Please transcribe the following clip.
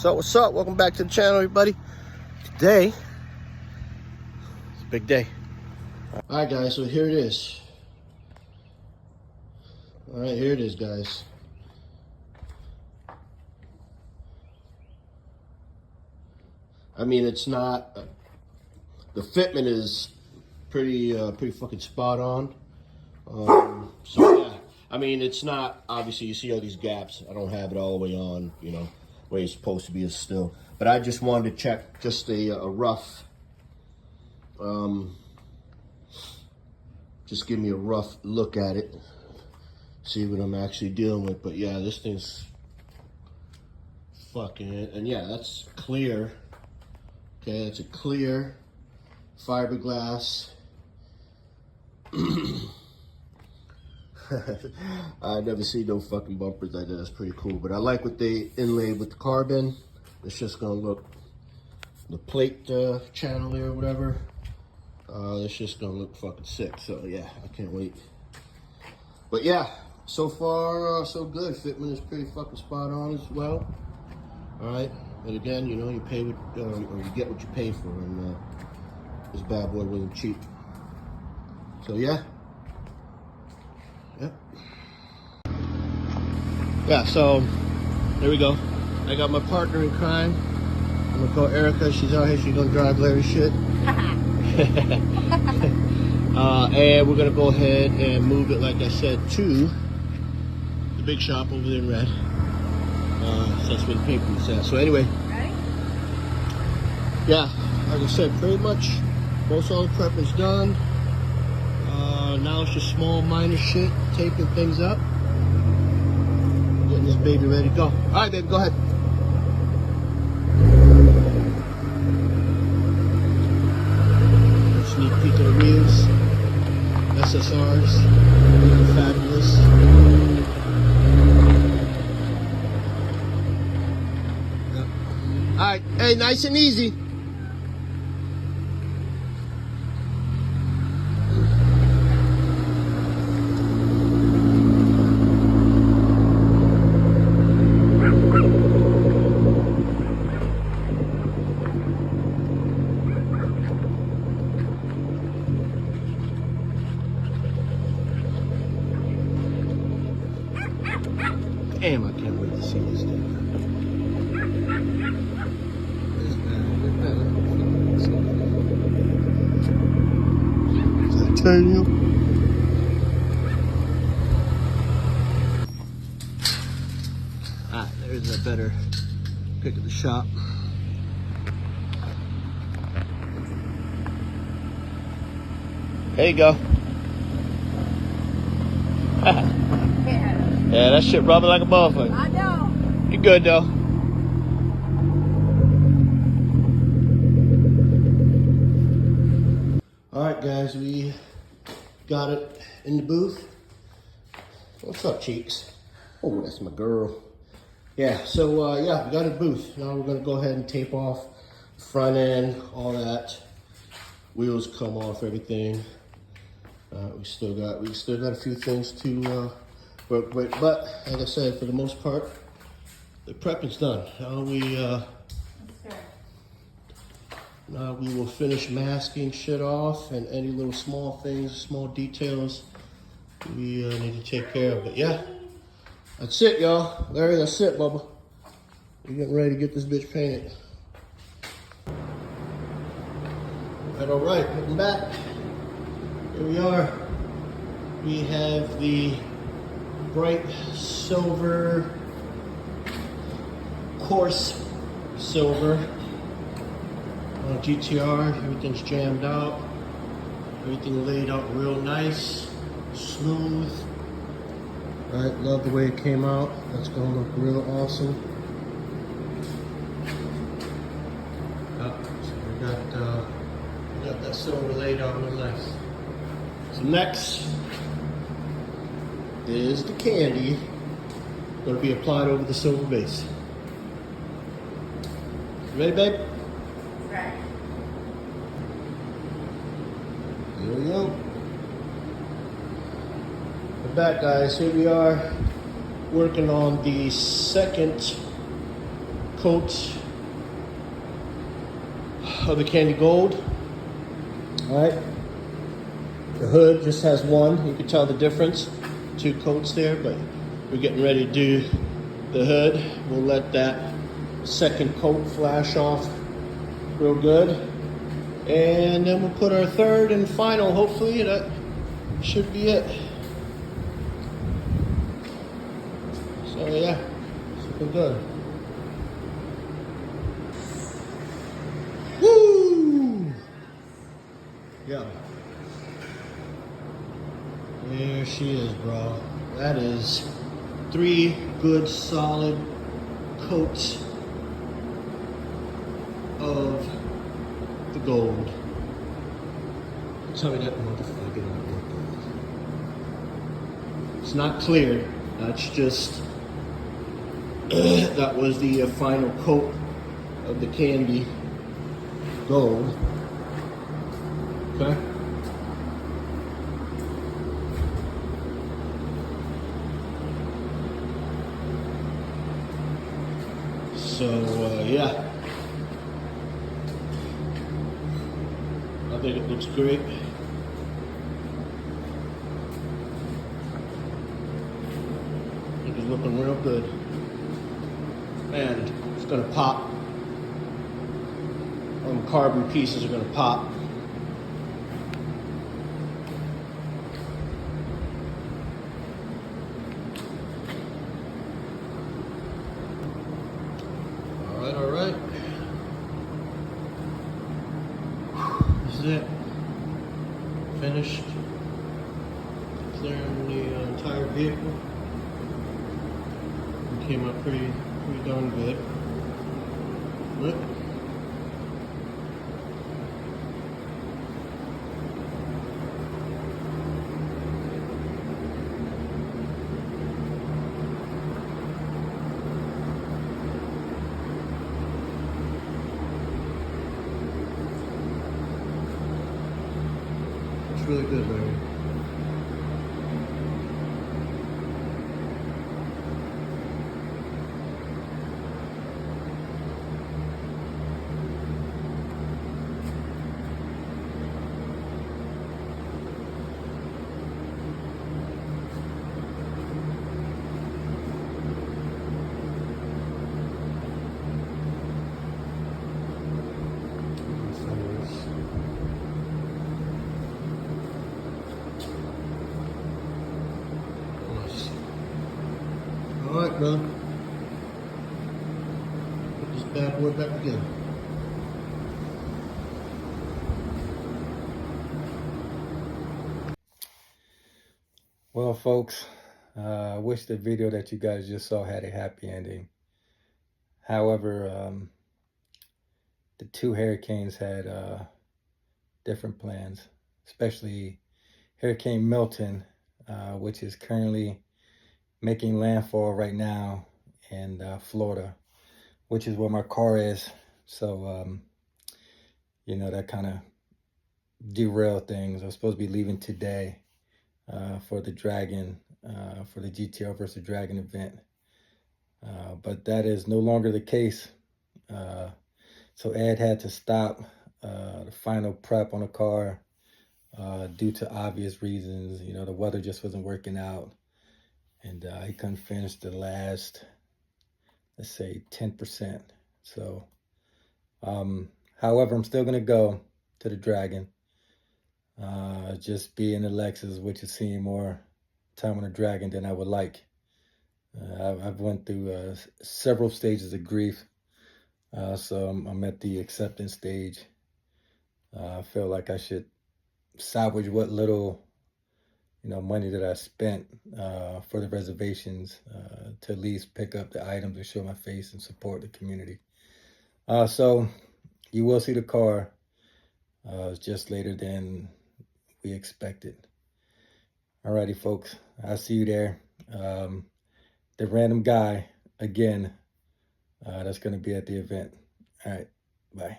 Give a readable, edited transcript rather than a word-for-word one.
What's up? Welcome back to the channel, everybody. Today, it's a big day. All right, guys, so here it is. All right, here it is, guys. I mean, it's not, the fitment is pretty fucking spot on. So yeah, I mean, it's not, obviously you see all these gaps. I don't have it all the way on, you know, where it's supposed to be is still. But I just wanted to check just a rough, just give me a rough look at it. See what I'm actually dealing with. But yeah, this thing's fucking, and yeah, that's clear. Okay, that's a clear fiberglass. I never seen no fucking bumpers like that. That's pretty cool. But I like what they inlaid with the carbon. It's just gonna look, the plate channel there or whatever. It's just gonna look fucking sick. So yeah, I can't wait. But yeah, so far so good. Fitment is pretty fucking spot on as well. All right, and again, you know, you pay what, or you get what you pay for, and this bad boy wasn't cheap. So yeah. Yep. Yeah, so there we go. I got my partner in crime. I'm gonna call Erica. She's out here. She's gonna drive Larry shit. And we're gonna go ahead and move it, like I said, to the big shop over there in red. So that's where the paper is at. So anyway, yeah, like I said, pretty much most all the prep is done. Now it's just small minor shit, taping things up, getting this baby ready to go. All right, baby, go ahead. Sneak peek of the wheels, SSRs, these are fabulous. Yeah. All right, hey, nice and easy. Damn, I can't wait to see this thing. Titanium. Alright, there's a better pick of the shop. There you go. Yeah, that shit rubbing like a motherfucker. I know. You good though. Alright guys, we got it in the booth. What's up, cheeks? Oh, that's my girl. Yeah, so yeah, we got it in the booth. Now we're gonna go ahead and tape off the front end, all that. Wheels come off, everything. We still got a few things to work with, but like I said, for the most part, the prepping's done. Now we will finish masking shit off, and any little small things, small details we need to take care of. But yeah, that's it, y'all. Larry, that's it, Bubba. We're getting ready to get this bitch painted. All right, looking back, here we are. We have the bright silver, coarse silver GTR. Everything's jammed out. Everything laid out real nice, smooth. All right, love the way it came out. That's gonna look real awesome. So we got that silver laid out real nice. So next is the candy going to be applied over the silver base. You ready, babe? Right. Here we go. We're back, guys. Here we are working on the second coats of the candy gold. All right. The hood just has one. You can tell the difference. 2 coats there, but we're getting ready to do the hood. We'll let that second coat flash off real good. And then we'll put our third and final, hopefully. That should be it. So yeah, it's looking good. Woo! Yeah. There she is, bro. That is 3 good solid coats of the gold. Tell me that motherfucker don't look good. It's not clear. That's just that was the final coat of the candy gold. Okay. So, yeah, I think it looks great. It is looking real good. And it's gonna pop. All the carbon pieces are gonna pop. All right. This is it. Finished clearing the entire vehicle. It came out pretty darn good. Look. Really good, Larry. All right, brother. Put this bad boy back together. Well, folks, I wish the video that you guys just saw had a happy ending. However, the 2 hurricanes had different plans, especially Hurricane Milton, which is currently making landfall right now in Florida, which is where my car is. So, you know, that kind of derailed things. I was supposed to be leaving today for the Dragon, for the GTR versus Dragon event. But that is no longer the case. So Ed had to stop the final prep on the car due to obvious reasons. You know, the weather just wasn't working out. And he couldn't finish the last, let's say, 10%. So, however, I'm still going to go to the Dragon. Just be in the Lexus, which is seeing more time on the Dragon than I would like. I've went through several stages of grief. So I'm at the acceptance stage. I feel like I should salvage what little money that I spent for the reservations to at least pick up the items and show my face and support the community. So you will see the car just later than we expected. Alrighty, folks, I'll see you there. The random guy, again, that's going to be at the event. All right, bye.